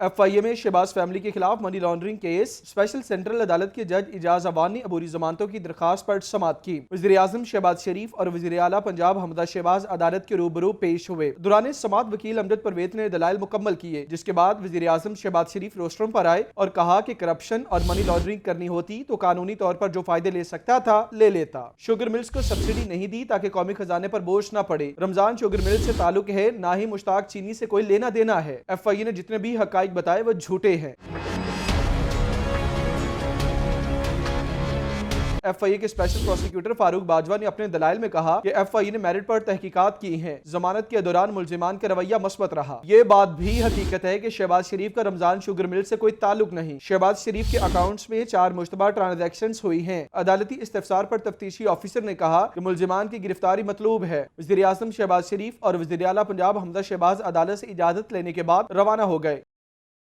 FIA में Shahbaz family के खिलाफ money laundering case. Special central अदालत के जज इजाज अवान ने अबूरी जमानतों की दरखास्त पर समाअत की। वज़ीर-ए-आज़म शहबाज शरीफ और वज़ीर आला पंजाब हमदा शहबाज अदालत के रूबरू पेश हुए। दौरान समाअत वकील अमजद परवेज ने दलाइल मुकम्मल किए, जिसके बाद वज़ीर-ए-आज़म शहबाज शरीफ रोस्ट्रम पर आए और कहा कि करप्शन और मनी लॉन्ड्रिंग करनी होती तो कानूनी तौर पर जो फायदे ले सकता था ले लेता। शुगर मिल्स को सब्सिडी नहीं दी ताकि कौमी खजाने पर बोझ न पड़े। रमजान शुगर मिल से ताल्लुक है, ना ही मुश्ताक चीनी से कोई लेना देना है। FIA ने जितने भी हकाइक बताए वो झूठे हैं। FIA के स्पेशल प्रोसिक्यूटर फारूक बाजवा ने अपने दलाइल में कहा कि FIA ने मेरिट पर तहकीकात की हैं। जमानत के दौरान मुलजिमान का रवैया मस्बत रहा। ये बात भी हकीकत है कि शहबाज शरीफ का रमजान शुगर मिल से कोई ताल्लुक नहीं। शहबाज शरीफ के अकाउंट्स में 4 मुश्तबा ट्रांजैक्शंस हुई हैं। अदालती इस्तफसार पर तफ्तीशी ऑफिसर ने कहा कि मुलजिमान की गिरफ्तारी मतलूब है। वज़ीर-ए-आज़म शहबाज शरीफ और वज़ीर आला पंजाब हमदा शहबाज अदालत से इजाजत लेने के बाद रवाना हो गए।